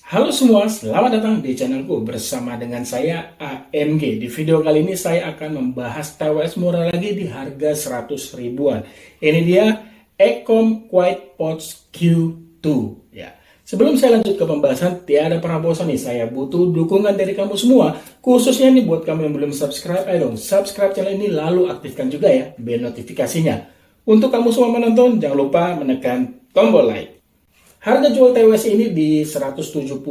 Halo semua, selamat datang di channelku bersama dengan saya AMG. Di video kali ini saya akan membahas TWS murah lagi di harga 100 ribuan. Ini dia Ecom QuietPods Q2 ya. Sebelum saya lanjut ke pembahasan, tiada pernah bosan nih, saya butuh dukungan dari kamu semua. Khususnya nih buat kamu yang belum subscribe, ayo dong subscribe channel ini lalu aktifkan juga ya bel notifikasinya. Untuk kamu semua menonton, jangan lupa menekan tombol like. Harga jual TWS ini di 179.000.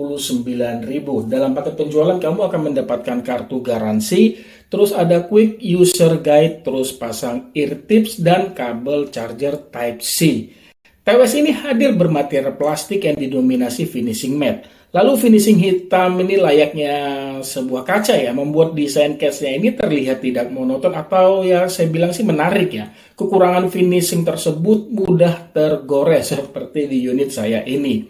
Dalam paket penjualan kamu akan mendapatkan kartu garansi, terus ada quick user guide, terus pasang ear tips dan kabel charger Type-C. TWS ini hadir bermaterial plastik yang didominasi finishing matte. Lalu finishing hitam ini layaknya sebuah kaca ya, membuat desain case-nya ini terlihat tidak monoton atau ya saya bilang sih menarik ya. Kekurangan finishing tersebut mudah tergores seperti di unit saya ini.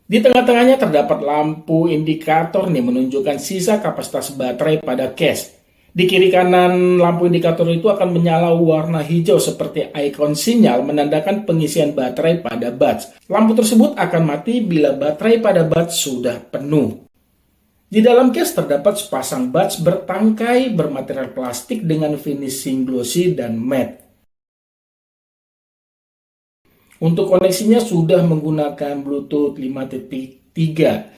Di tengah-tengahnya terdapat lampu indikator nih menunjukkan sisa kapasitas baterai pada case. Di kiri kanan lampu indikator itu akan menyala warna hijau seperti ikon sinyal menandakan pengisian baterai pada buds. Lampu tersebut akan mati bila baterai pada buds sudah penuh. Di dalam case terdapat sepasang buds bertangkai bermaterial plastik dengan finishing glossy dan matte. Untuk koneksinya sudah menggunakan Bluetooth 5.3.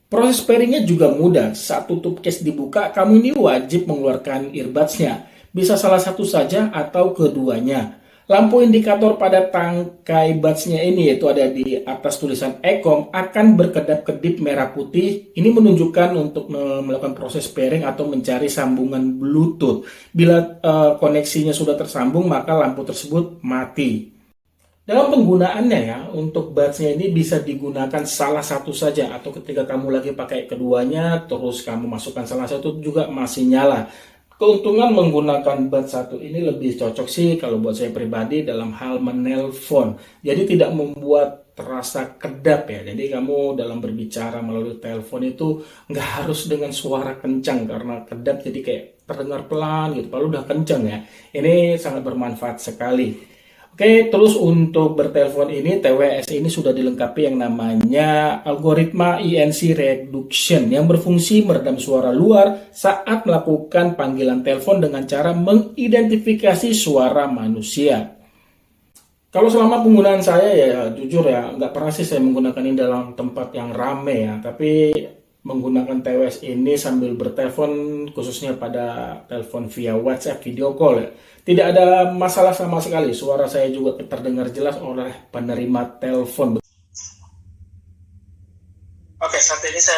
Proses pairingnya juga mudah. Saat tutup case dibuka, kamu ini wajib mengeluarkan earbuds-nya. Bisa salah satu saja atau keduanya. Lampu indikator pada tangkai buds-nya ini, yaitu ada di atas tulisan Ecom, akan berkedap-kedip merah putih. Ini menunjukkan untuk melakukan proses pairing atau mencari sambungan Bluetooth. Bila koneksinya sudah tersambung, maka lampu tersebut mati. Dalam penggunaannya ya, untuk buds-nya ini bisa digunakan salah satu saja atau ketika kamu lagi pakai keduanya, terus kamu masukkan salah satu juga masih nyala. Keuntungan menggunakan buds satu ini lebih cocok sih kalau buat saya pribadi dalam hal menelpon. Jadi tidak membuat terasa kedap ya. Jadi kamu dalam berbicara melalui telepon itu nggak harus dengan suara kencang karena kedap jadi kayak terdengar pelan gitu. Padahal udah kencang ya. Ini sangat bermanfaat sekali. Oke, terus untuk bertelepon ini, TWS ini sudah dilengkapi yang namanya algoritma ENC Reduction yang berfungsi meredam suara luar saat melakukan panggilan telepon dengan cara mengidentifikasi suara manusia. Kalau selama penggunaan saya ya jujur ya, nggak pernah sih saya menggunakan ini dalam tempat yang rame ya, tapi menggunakan TWS ini sambil bertelepon khususnya pada telepon via WhatsApp video call ya. Tidak ada masalah sama sekali, suara saya juga terdengar jelas oleh penerima telepon. Oke, saat ini saya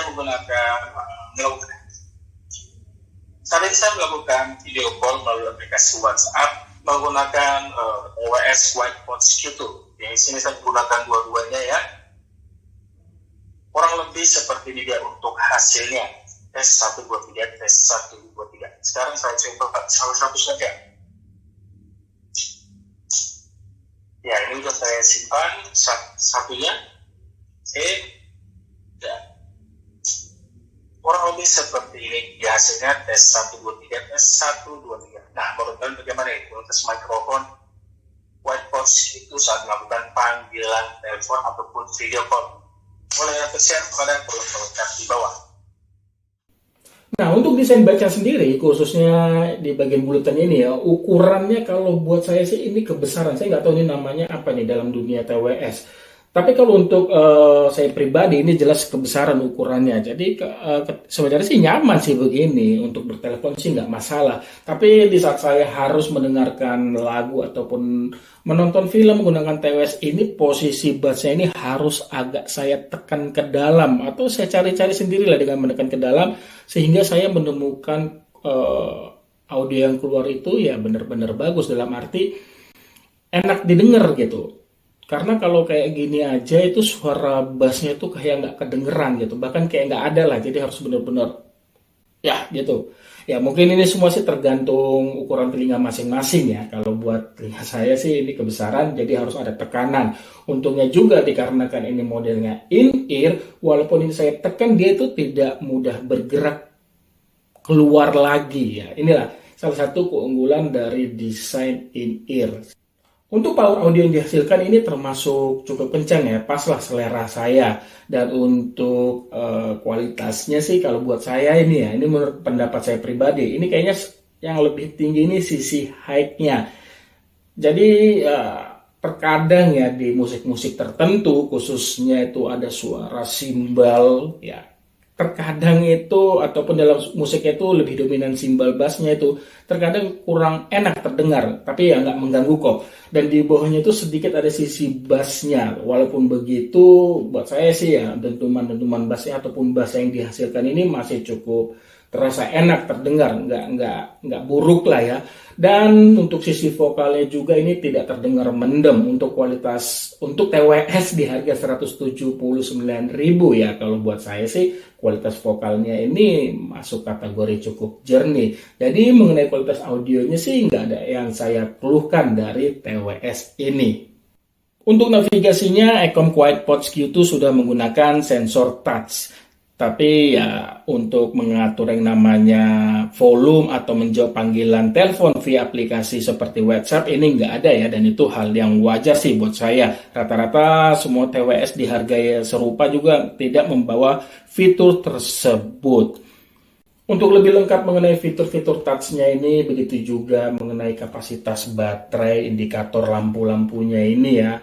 melakukan video call melalui aplikasi WhatsApp menggunakan TWS QuietPods Q2. Di sini saya menggunakan dua-duanya ya. Kurang lebih seperti ini dia untuk hasilnya. Tes 1, 2, 3, tes 1, 2, 3. Sekarang saya coba salah satu saja. Ya, ini sudah saya simpan satunya. Ya. Kurang lebih seperti ini. Di hasilnya tes 1, 2, 3, tes 1, 2, 3. Nah, menurut kalian bagaimana ya? Kualitas mikrofon QuietPods itu saat melakukan panggilan telepon ataupun video call. Boleh share pada kolom komentar di bawah. Nah, untuk desain baca sendiri, khususnya di bagian bulatan ini ya, ukurannya kalau buat saya sih ini kebesaran. Saya nggak tahu ini namanya apa nih dalam dunia TWS. Tapi kalau untuk saya pribadi ini jelas kebesaran ukurannya. Jadi sebenarnya sih nyaman sih begini. Untuk bertelepon sih nggak masalah. Tapi di saat saya harus mendengarkan lagu ataupun menonton film menggunakan TWS ini, posisi bassnya ini harus agak saya tekan ke dalam. Atau saya cari-cari sendirilah dengan menekan ke dalam. Sehingga saya menemukan audio yang keluar itu ya benar-benar bagus. Dalam arti enak didengar gitu. Karena kalau kayak gini aja itu suara bassnya itu kayak nggak kedengeran gitu. Bahkan kayak nggak ada lah. Jadi harus benar-benar ya gitu. Ya mungkin ini semua sih tergantung ukuran telinga masing-masing ya. Kalau buat telinga saya sih ini kebesaran jadi harus ada tekanan. Untungnya juga dikarenakan ini modelnya in-ear. Walaupun ini saya tekan dia itu tidak mudah bergerak keluar lagi ya. Inilah salah satu keunggulan dari desain in-ear. Untuk power audio yang dihasilkan ini termasuk cukup kencang ya, paslah selera saya. Dan untuk kualitasnya sih kalau buat saya ini ya, ini menurut pendapat saya pribadi, ini kayaknya yang lebih tinggi ini sisi high-nya. Jadi terkadang ya di musik-musik tertentu khususnya itu ada suara simbal ya, terkadang itu ataupun dalam musik itu lebih dominan simbal bassnya, itu terkadang kurang enak terdengar, tapi ya nggak mengganggu kok. Dan di bawahnya itu sedikit ada sisi bassnya, walaupun begitu buat saya sih ya dentuman-dentuman bassnya ataupun bass yang dihasilkan ini masih cukup terasa enak terdengar, nggak buruk lah ya. Dan untuk sisi vokalnya juga ini tidak terdengar mendem. Untuk kualitas, untuk TWS di harga 179.000 ya, kalau buat saya sih kualitas vokalnya ini masuk kategori cukup jernih. Jadi mengenai kualitas audionya sih nggak ada yang saya keluhkan dari TWS ini. Untuk navigasinya, Ecom QuietPods Q2 sudah menggunakan sensor touch. Tapi ya untuk mengatur yang namanya volume atau menjawab panggilan telepon via aplikasi seperti WhatsApp ini nggak ada ya, dan itu hal yang wajar sih buat saya. Rata-rata semua TWS di harga serupa juga tidak membawa fitur tersebut. Untuk lebih lengkap mengenai fitur-fitur touch-nya ini, begitu juga mengenai kapasitas baterai, indikator lampu-lampunya ini ya,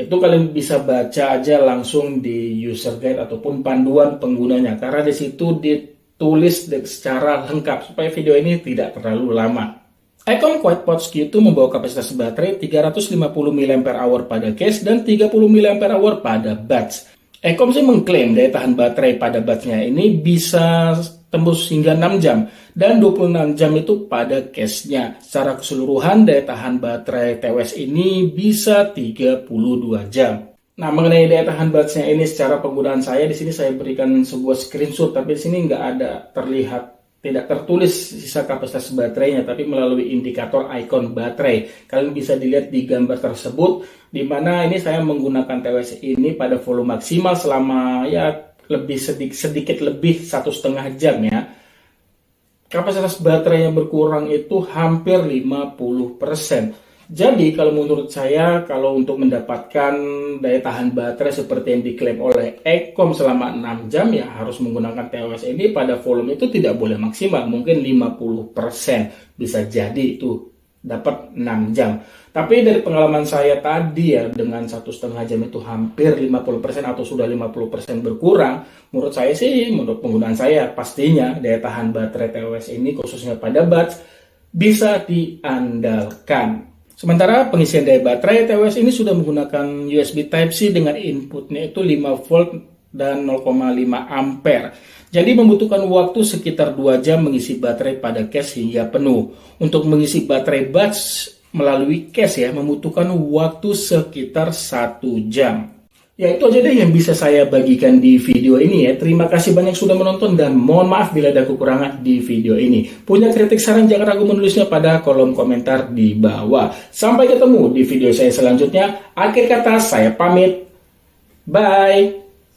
itu kalian bisa baca aja langsung di user guide ataupun panduan penggunanya, karena di situ ditulis secara lengkap supaya video ini tidak terlalu lama. Ecom QuietPods Q2 membawa kapasitas baterai 350 mAh pada case dan 30 mAh pada buds. Ecom sih mengklaim daya tahan baterai pada budsnya ini bisa tembus hingga 6 jam dan 26 jam itu pada case-nya. Secara keseluruhan daya tahan baterai TWS ini bisa 32 jam. Nah, mengenai daya tahan buds-nya ini secara penggunaan saya di sini saya berikan sebuah screenshot, tapi di sini nggak ada terlihat, tidak tertulis sisa kapasitas baterainya, tapi melalui indikator icon baterai. Kalian bisa dilihat di gambar tersebut, di mana ini saya menggunakan TWS ini pada volume maksimal selama ya lebih sedikit lebih 1,5 jam ya. Kapasitas baterai yang berkurang itu hampir 50%. Jadi kalau menurut saya, kalau untuk mendapatkan daya tahan baterai seperti yang diklaim oleh Ecom selama 6 jam ya harus menggunakan TWS ini pada volume itu tidak boleh maksimal, mungkin 50%. Bisa jadi itu dapat 6 jam. Tapi dari pengalaman saya tadi ya, dengan 1,5 jam itu hampir 50% atau sudah 50% berkurang, menurut saya sih, menurut penggunaan saya, pastinya daya tahan baterai TWS ini khususnya pada buds bisa diandalkan. Sementara pengisian daya baterai TWS ini sudah menggunakan USB Type-C dengan inputnya itu 5 volt dan 0,5 ampere. Jadi membutuhkan waktu sekitar 2 jam mengisi baterai pada case hingga penuh. Untuk mengisi baterai buds melalui case ya membutuhkan waktu sekitar 1 jam. Ya itu aja deh yang bisa saya bagikan di video ini ya. Terima kasih banyak sudah menonton dan mohon maaf bila ada kekurangan di video ini. Punya kritik saran jangan ragu menulisnya pada kolom komentar di bawah. Sampai ketemu di video saya selanjutnya. Akhir kata saya pamit. Bye.